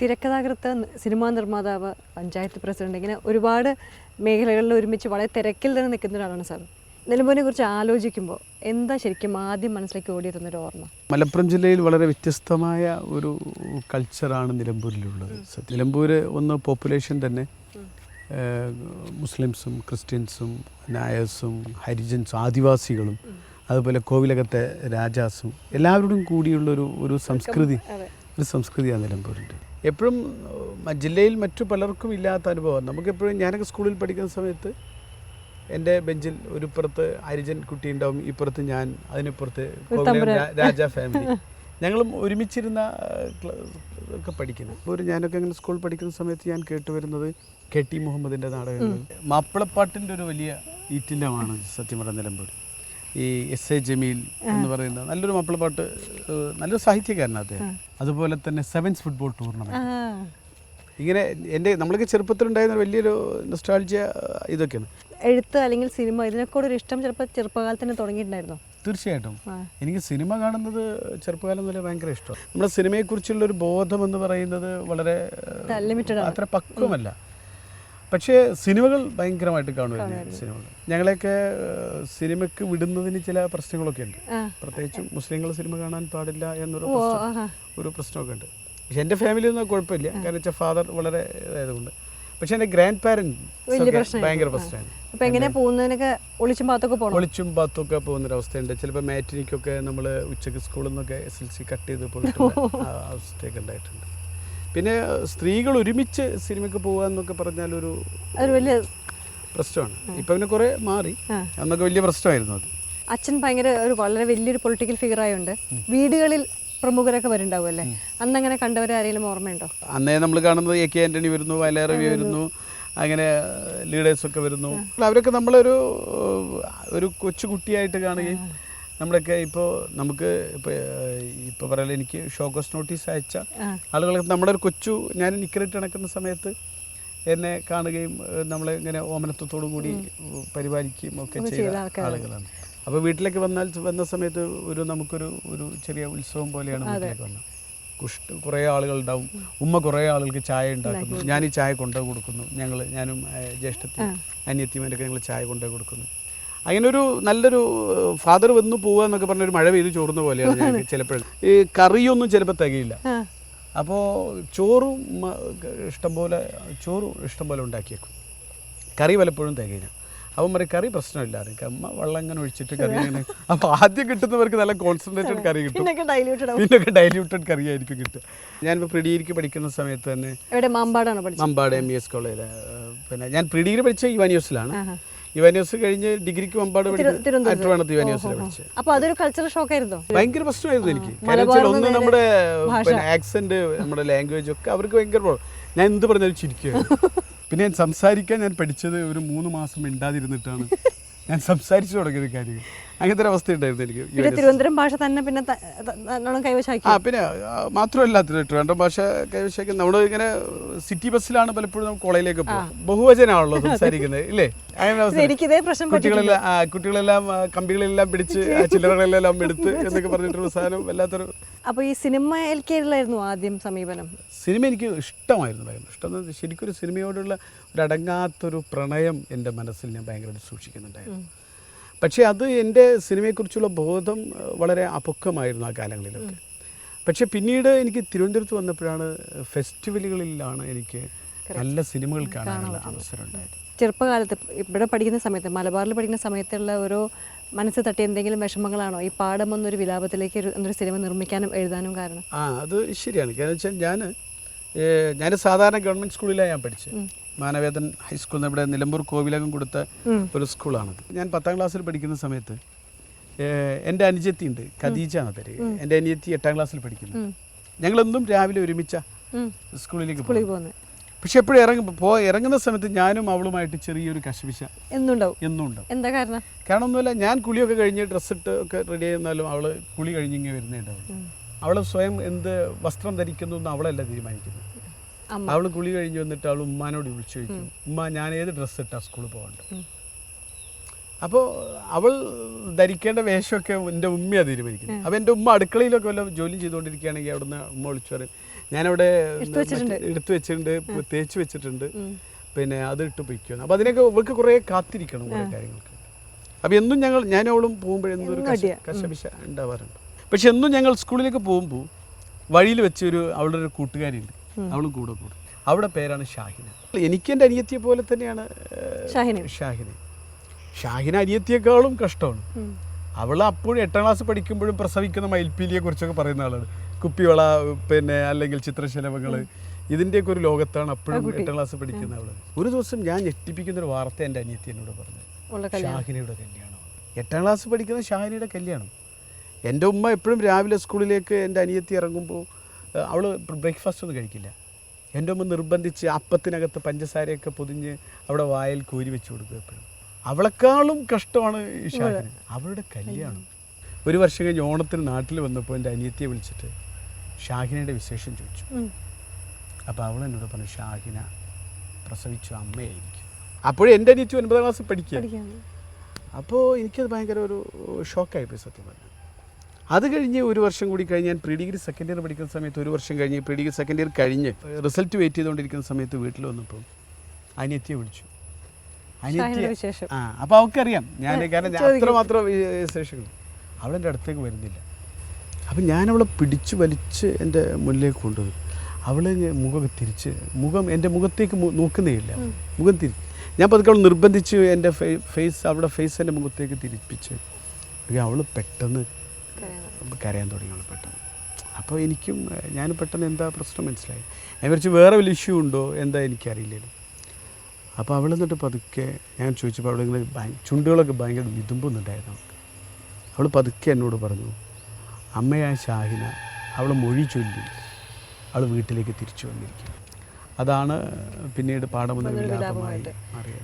തിരക്കഥാകൃത്ത്, സിനിമാ നിർമ്മാതാവ്, പഞ്ചായത്ത് പ്രസിഡന്റ്, ഇങ്ങനെ ഒരുപാട് മേഖലകളിൽ ഒരുമിച്ച് വളരെ തിരക്കിൽ തന്നെ നിൽക്കുന്ന ഒരാളാണ് സാർ. നിലമ്പൂരിനെ കുറിച്ച് ആലോചിക്കുമ്പോൾ എന്താ ശരിക്കും ആദ്യം മനസ്സിലേക്ക് ഓടിയെത്തുന്നൊരു ഓർമ്മ? മലപ്പുറം ജില്ലയിൽ വളരെ വ്യത്യസ്തമായ ഒരു കൾച്ചറാണ് നിലമ്പൂരിലുള്ളത്. നിലമ്പൂർ ഒന്ന് പോപ്പുലേഷൻ തന്നെ മുസ്ലിംസും ക്രിസ്ത്യൻസും നായേഴ്സും ഹരിജൻസും ആദിവാസികളും അതുപോലെ കോവിലകത്തെ രാജാസും എല്ലാവരോടും കൂടിയുള്ളൊരു ഒരു സംസ്കൃതിയാണ് നിലമ്പൂരിൻ്റെ. എപ്പോഴും ജില്ലയിൽ മറ്റു പലർക്കും ഇല്ലാത്ത അനുഭവം. നമുക്കെപ്പോഴും ഞാനൊക്കെ സ്കൂളിൽ പഠിക്കുന്ന സമയത്ത് എൻ്റെ ബെഞ്ചിൽ ഒരു പുറത്ത് ഹരിജൻ കുട്ടി ഉണ്ടാവും, ഇപ്പുറത്ത് ഞാൻ, അതിനിപ്പുറത്ത് രാജാ ഫാമിലി. ഞങ്ങളും ഒരുമിച്ചിരുന്ന ഒക്കെ പഠിക്കുന്നു. ഞാനൊക്കെ അങ്ങനെ സ്കൂൾ പഠിക്കുന്ന സമയത്ത് ഞാൻ കേട്ടുവരുന്നത് KT മുഹമ്മദിൻ്റെ നാടകങ്ങൾ, മാപ്പിളപ്പാട്ടിൻ്റെ ഒരു വലിയ ഈറ്റില്ലമാണ് സത്യം പറഞ്ഞ നിലമ്പൂർ. ഈ SA ജമീൽ എന്ന് പറയുന്ന നല്ലൊരു മാപ്പിളപ്പാട്ട്, നല്ലൊരു സാഹിത്യകാരനാണ് അദ്ദേഹം. അതുപോലെ തന്നെ സെവൻസ് ഫുട്ബോൾ ടൂർണമെൻറ്റ്, ഇങ്ങനെ എൻ്റെ നമ്മളൊക്കെ ചെറുപ്പത്തിലുണ്ടായിരുന്ന വലിയൊരു നൊസ്റ്റാൾജിയ ഇതൊക്കെയാണ്. എഴുത്ത് അല്ലെങ്കിൽ സിനിമ, ഇതിനൊക്കെ ഒരു ഇഷ്ടം ചെറുപ്പകാലത്തിന് തുടങ്ങിയിട്ടുണ്ടായിരുന്നോ? തീർച്ചയായിട്ടും എനിക്ക് സിനിമ കാണുന്നത് ചെറുപ്പകാലം മുതലേ ഭയങ്കര ഇഷ്ടമാണ്. നമ്മുടെ സിനിമയെക്കുറിച്ചുള്ളൊരു ബോധം എന്ന് പറയുന്നത് വളരെ അത്ര പക്വമല്ല, പക്ഷേ സിനിമകൾ ഭയങ്കരമായിട്ട് കാണുമായിരുന്നു. സിനിമകൾ ഞങ്ങളെയൊക്കെ സിനിമയ്ക്ക് വിടുന്നതിന് ചില പ്രശ്നങ്ങളൊക്കെ ഉണ്ട്. പ്രത്യേകിച്ചും മുസ്ലിങ്ങൾ സിനിമ കാണാൻ പാടില്ല എന്നൊരു പ്രശ്നമൊക്കെ ഉണ്ട്. പക്ഷെ എൻ്റെ ഫാമിലിയൊന്നും കുഴപ്പമില്ല, കാരണം വെച്ചാൽ ഫാദർ വളരെ ഇതായതുകൊണ്ട്. പക്ഷെ എൻ്റെ ഗ്രാൻഡ് പാരൻസ് ഭയങ്കര പ്രശ്നമാണ്. ഒളിച്ചും പാത്തൊക്കെ പോകുന്നൊരവസ്ഥയുണ്ട്. ചിലപ്പോൾ മാറ്റിനിക്കൊക്കെ നമ്മൾ ഉച്ചയ്ക്ക് സ്കൂളിൽ നിന്നൊക്കെ SLC കട്ട് ചെയ്ത് പോയിട്ടുള്ള അവസ്ഥയൊക്കെ ഉണ്ടായിട്ടുണ്ട്. പിന്നെ സ്ത്രീകൾ ഒരുമിച്ച് സിനിമയ്ക്ക് പോകുക എന്നൊക്കെ പറഞ്ഞാൽ ഒരു വലിയ പ്രശ്നമാണ്. ഇപ്പം പിന്നെ കുറേ മാറി, അന്നൊക്കെ വലിയ പ്രശ്നമായിരുന്നു അത്. അച്ഛൻ വളരെ വലിയൊരു പൊളിറ്റിക്കൽ ഫിഗറായുണ്ട്. വീടുകളിൽ പ്രമുഖരൊക്കെ വരുന്നുണ്ടാവുമല്ലേ, അന്നങ്ങനെ കണ്ടവരെ ആരെങ്കിലും ഓർമ്മയുണ്ടോ? അന്നേ നമ്മൾ കാണുന്നത് AK ആൻ്റണി വരുന്നു, വയലാറവി വരുന്നു, അങ്ങനെ ലീഡേഴ്സൊക്കെ വരുന്നു. അവരൊക്കെ നമ്മളൊരു കൊച്ചുകുട്ടിയായിട്ട് കാണുകയും നമ്മളൊക്കെ നമുക്ക് ഇപ്പോൾ പറയാൻ എനിക്ക് ഷോക്കോസ് നോട്ടീസ് അയച്ച ആളുകളൊക്കെ നമ്മുടെ ഒരു ഞാൻ നിക്കറിട്ട് നടക്കുന്ന സമയത്ത് എന്നെ കാണുകയും നമ്മളെ ഇങ്ങനെ ഓമനത്വത്തോടു കൂടി പരിപാലിക്കുകയും ഒക്കെ ചെയ്ത ആളുകളാണ്. അപ്പോൾ വീട്ടിലേക്ക് വന്ന സമയത്ത് നമുക്കൊരു ചെറിയ ഉത്സവം പോലെയാണ് വീട്ടിലേക്ക് വന്നത്. കുറേ ആളുകളുണ്ടാവും, ഉമ്മ കുറേ ആളുകൾക്ക് ചായ ഉണ്ടാക്കുന്നു, ഞാൻ ഈ ചായ കൊണ്ടുപോയി കൊടുക്കുന്നു, ഞാനും ജ്യേഷ്ഠത്തിയും അനിയത്തിയുമൊക്കെ ഞങ്ങൾ ചായ കൊണ്ടുപോയി കൊടുക്കുന്നു. അങ്ങനെ നല്ലൊരു ഫാദർ വന്നു പോവുക എന്നൊക്കെ പറഞ്ഞൊരു മഴ പെയ്ത് ചോറുന്ന പോലെയാണ് ഞങ്ങൾക്ക്. ചിലപ്പോഴും ഈ കറിയൊന്നും ചിലപ്പോൾ തികയില്ല, അപ്പോൾ ചോറും ഇഷ്ടംപോലെ ഉണ്ടാക്കിയേക്കും. കറി പലപ്പോഴും തികയില്ല. അപ്പം പറയും കറി പ്രശ്നമില്ല, അമ്മ വെള്ളം ഇങ്ങനെ ഒഴിച്ചിട്ട് കറി ഇങ്ങനെ. അപ്പോൾ ആദ്യം കിട്ടുന്നവർക്ക് നല്ല കോൺസെൻട്രേറ്റഡ് കറി കിട്ടും, പിന്നൊക്കെ ഡൈല്യൂട്ടഡ് കറി ആയിരിക്കും കിട്ടുക. ഞാനിപ്പോൾ പ്രീഡിഗ്രിക്ക് പഠിക്കുന്ന സമയത്ത് തന്നെ മമ്പാട് MES കോളേജിൽ, പിന്നെ ഞാൻ പ്രീഡിഗ്രി പഠിച്ച യുവാനിവേഴ്സിലാണ്. യുവാനിവേഴ്സ് കഴിഞ്ഞ് ഡിഗ്രിക്ക് മമ്പാട് ട്രിവാൻഡ്രത്ത് യുവാനിവേഴ്സിലാണ് പഠിച്ചത്. അപ്പോൾ അതൊരു കൾച്ചറൽ ഷോക്കായിരുന്നു, ഭയങ്കര പ്രശ്നമായിരുന്നു എനിക്ക്. കാരണം ഒന്ന് നമ്മുടെ ആക്സെന്റ്, നമ്മുടെ ലാംഗ്വേജ് ഒക്കെ അവർക്ക് ഭയങ്കര, ഞാൻ എന്ത് പറഞ്ഞാലും ചിരിക്കുകയാണ്. പിന്നെ ഞാൻ പഠിച്ചത് ഒരു 3 മാസം മിണ്ടാതിരുന്നിട്ടാണ് ഞാൻ സംസാരിച്ചു തുടങ്ങിയത് കാര്യങ്ങൾ. അങ്ങനത്തെ ഒരു അവസ്ഥ ഉണ്ടായിരുന്നു എനിക്ക്. തിരുവനന്തപുരം ഭാഷ തന്നെ പിന്നെ പിന്നെ മാത്രമല്ല ട്രിവാൻഡ്രം ഭാഷ കൈവശാക്കി. നമ്മൾ ഇങ്ങനെ സിറ്റി ബസ്സിലാണ് പലപ്പോഴും നമുക്ക് കോളേജിലേക്ക് പോകും, ബഹുവചനാണല്ലോ സംസാരിക്കുന്നത് ഇല്ലേ. കുട്ടികളെല്ലാം കമ്പികളെല്ലാം പിടിച്ച് ചില്ലറകളെല്ലാം എടുത്ത് എന്നൊക്കെ പറഞ്ഞിട്ടൊരു സാധനം വല്ലാത്തൊരു. അപ്പോൾ ഈ സിനിമയിലായിരുന്നു ആദ്യം സമീപനം? സിനിമ എനിക്ക് ഇഷ്ടമായിരുന്നു, ഭയങ്കര ഇഷ്ടം. ശരിക്കും ഒരു സിനിമയോടുള്ള ഒരടങ്ങാത്തൊരു പ്രണയം എൻ്റെ മനസ്സിൽ ഞാൻ ഭയങ്കരമായിട്ട് സൂക്ഷിക്കുന്നുണ്ടായിരുന്നു. പക്ഷേ അത് എൻ്റെ സിനിമയെക്കുറിച്ചുള്ള ബോധം വളരെ അപക്വമായിരുന്നു ആ കാലങ്ങളിലൊക്കെ. പക്ഷേ പിന്നീട് എനിക്ക് തിരുവനന്തപുരത്ത് വന്നപ്പോഴാണ് ഫെസ്റ്റിവലുകളിലാണ് എനിക്ക് നല്ല സിനിമകൾ കാണാനുള്ള അവസരം ഉണ്ടായത്. ചെറുപ്പകാലത്ത് ഇവിടെ പഠിക്കുന്ന സമയത്ത്, മലബാറിൽ പഠിക്കുന്ന സമയത്തുള്ള ഓരോ മനസ്സ് തട്ടി എന്തെങ്കിലും വിഷമങ്ങളാണോ ഈ പാഠം എന്നൊരു വിലാപത്തിലേക്ക് ഒരു സിനിമ നിർമ്മിക്കാനും എഴുതാനും കാരണം? അത് ശരിയാണ്. കാരണം വെച്ചാൽ ഞാൻ സാധാരണ ഗവൺമെൻറ് സ്കൂളിലാണ് ഞാൻ പഠിച്ചത്. മാനവേദൻ ഹൈസ്കൂൾ നമ്മുടെ നിലമ്പൂർ കോവിലകം കൊടുത്ത ഒരു സ്കൂളാണത്. ഞാൻ 10ാം ക്ലാസ്സിൽ പഠിക്കുന്ന സമയത്ത് എൻ്റെ അനുജത്തി ഉണ്ട്, ഖദീജ എന്ന പേര്. എൻ്റെ അനിയത്തി 8ാം ക്ലാസ്സിൽ പഠിക്കുന്നു. ഞങ്ങളെന്നും രാവിലെ ഒരുമിച്ച സ്കൂളിലേക്ക് പോകുന്നത്. പക്ഷെ എപ്പോഴും ഇറങ്ങുന്ന സമയത്ത് ഞാനും അവളുമായിട്ട് ചെറിയൊരു കശപിശ എന്നുണ്ടാവും. എന്താ കാരണം? കാരണം ഒന്നുമില്ല, ഞാൻ കുളിയൊക്കെ കഴിഞ്ഞ് ഡ്രസ്സിട്ട് ഒക്കെ റെഡി ആയിരുന്നാലും അവള് കുളി കഴിഞ്ഞിങ്ങനെ വരുന്നുണ്ടാവും. അവൾ സ്വയം എന്ത് വസ്ത്രം ധരിക്കുന്നു എന്ന് അവളല്ല തീരുമാനിക്കുന്നത്. അവൾ കുളി കഴിഞ്ഞ് വന്നിട്ട് അവൾ ഉമ്മാനോട് വിളിച്ചു ചോദിക്കും, ഉമ്മ ഞാൻ ഏത് ഡ്രസ്സ് ഇട്ടാ സ്കൂളിൽ പോകണ്ടത്? അപ്പോൾ അവൾ ധരിക്കേണ്ട വേഷമൊക്കെ എൻ്റെ ഉമ്മയാണ് തീരുമാനിക്കുന്നത്. അപ്പോൾ എൻ്റെ ഉമ്മ അടുക്കളയിലൊക്കെ വല്ല ജോലി ചെയ്തുകൊണ്ടിരിക്കുകയാണെങ്കിൽ അവിടുന്ന് ഉമ്മ വിളിച്ചു പറയും, ഞാനവിടെ എടുത്തു വെച്ചിട്ടുണ്ട്, തേച്ച് വെച്ചിട്ടുണ്ട്, പിന്നെ അത് ഇട്ട് പൊയ്ക്കുന്നു. അപ്പോൾ അതിനൊക്കെ ഇവർക്ക് കുറേ കാത്തിരിക്കണം കുറേ കാര്യങ്ങൾക്ക്. അപ്പോൾ എന്നും ഞാനവളും പോകുമ്പോഴെന്നും ഒരു കശപിശ ഉണ്ടാവാറുണ്ട്. പക്ഷെ എന്നും ഞങ്ങൾ സ്കൂളിലേക്ക് പോകുമ്പോൾ വഴിയിൽ വെച്ചൊരു അവളുടെ ഒരു കൂട്ടുകാരിയുണ്ട്, അവളും കൂടെ കൂടും. അവളുടെ പേരാണ് ഷാഹിന. എനിക്ക് എൻ്റെ അനിയത്തിയെ പോലെ തന്നെയാണ് ഷാഹിന അനിയത്തിയേക്കാളും കഷ്ടമാണ്. അവൾ അപ്പോഴും 8ാം ക്ലാസ് പഠിക്കുമ്പോഴും പ്രസവിക്കുന്ന മയിൽപ്പീലിയെ കുറിച്ചൊക്കെ പറയുന്ന ആളാണ്. കുപ്പിവള, പിന്നെ അല്ലെങ്കിൽ ചിത്രശലഭങ്ങൾ, ഇതിൻ്റെയൊക്കെ ഒരു ലോകത്താണ് അപ്പോഴും 8ാം ക്ലാസ് പഠിക്കുന്ന അവൾ. ഒരു ദിവസം ഞാൻ ഞെട്ടിപ്പിക്കുന്നൊരു വാർത്ത എൻ്റെ അനിയത്തി എന്നോട് പറഞ്ഞു, ഷാഹിനയുടെ കല്യാണം. 8ാം ക്ലാസ് പഠിക്കുന്ന ഷാഹിനയുടെ കല്യാണം. എൻ്റെ ഉമ്മ എപ്പോഴും രാവിലെ സ്കൂളിലേക്ക് എൻ്റെ അനിയത്തി ഇറങ്ങുമ്പോൾ അവൾ ബ്രേക്ക്ഫാസ്റ്റ് ഒന്നും കഴിക്കില്ല. എൻ്റെ ഉമ്മ നിർബന്ധിച്ച് അപ്പത്തിനകത്ത് പഞ്ചസാരയൊക്കെ പൊതിഞ്ഞ് അവിടെ വായിൽ കോരി വെച്ച് കൊടുക്കുക. എപ്പോഴും അവളെക്കാളും കഷ്ടമാണ് ഈ ഷാഹിന. അവളുടെ കല്യാണം. ഒരു വർഷം കഴിഞ്ഞ് ഓണത്തിന് നാട്ടിൽ വന്നപ്പോൾ എൻ്റെ അനിയത്തിയെ വിളിച്ചിട്ട് ഷാഹിനയുടെ വിശേഷം ചോദിച്ചു. അപ്പോൾ അവൾ എന്നോട് പറഞ്ഞു, ഷാഹിന പ്രസവിച്ചു അമ്മയായിരിക്കും. അപ്പോഴും എൻ്റെ അനിയത്തി 9ാം ക്ലാസ്സിൽ പഠിക്കുക. അപ്പോൾ എനിക്കത് ഭയങ്കര ഒരു ഷോക്കായിപ്പോയി സത്യം പറഞ്ഞു. അത് കഴിഞ്ഞ് ഒരു വർഷം കൂടി കഴിഞ്ഞ് ഞാൻ പ്രീ ഡിഗ്രി സെക്കൻഡ് ഇയർ പഠിക്കുന്ന സമയത്ത്, ഒരു വർഷം കഴിഞ്ഞ് പ്രീ ഡിഗ്രി സെക്കൻഡ് ഇയർ കഴിഞ്ഞ് റിസൾട്ട് വെയിറ്റ് ചെയ്തുകൊണ്ടിരിക്കുന്ന സമയത്ത് വീട്ടിൽ വന്നപ്പോൾ അനിയത്തിയെ വിളിച്ചു. അപ്പോൾ അവൾക്കറിയാം ഞാൻ, കാരണം അത്രമാത്രം വിശേഷങ്ങൾ. അവളെൻ്റെ അടുത്തേക്ക് വരുന്നില്ല. അപ്പം ഞാനവളെ പിടിച്ച് വലിച്ച് എൻ്റെ മുന്നിലേക്ക് കൊണ്ടുപോയി. അവൾ മുഖം എൻ്റെ മുഖത്തേക്ക് നോക്കുന്നേ ഇല്ല. മുഖം ഞാൻ പതുക്കെ അവൾ നിർബന്ധിച്ച് എൻ്റെ അവളുടെ ഫേസ് എൻ്റെ മുഖത്തേക്ക് തിരിപ്പിച്ച് അവൾ പെട്ടെന്ന് കരയാൻ തുടങ്ങി. അവൾ പെട്ടെന്ന്. അപ്പോൾ ഞാൻ പെട്ടെന്ന് എന്താ പ്രശ്നം മനസ്സിലായി. ഞാൻ വിചാരിച്ചു വേറെ വലിയ ഇഷ്യൂ ഉണ്ടോ എന്താ എനിക്കറിയില്ലല്ലോ. അപ്പോൾ അവൾ എന്നിട്ട് പതുക്കെ ഞാൻ ചോദിച്ചപ്പോൾ അവിടെ ഇങ്ങനെ ചുണ്ടുകളൊക്കെ ഭയങ്കര വിതുമ്പുന്നുണ്ടായിരുന്നു. അവൾ പതുക്കെ എന്നോട് പറഞ്ഞു, അമ്മയായ ഷാഹിന അവൾ മൊഴി ചൊല്ലി അവൾ വീട്ടിലേക്ക് തിരിച്ചു വന്നിരിക്കും. അതാണ് പിന്നീട് പാഠമെന്ന വിലാപമായി മാറിയത്.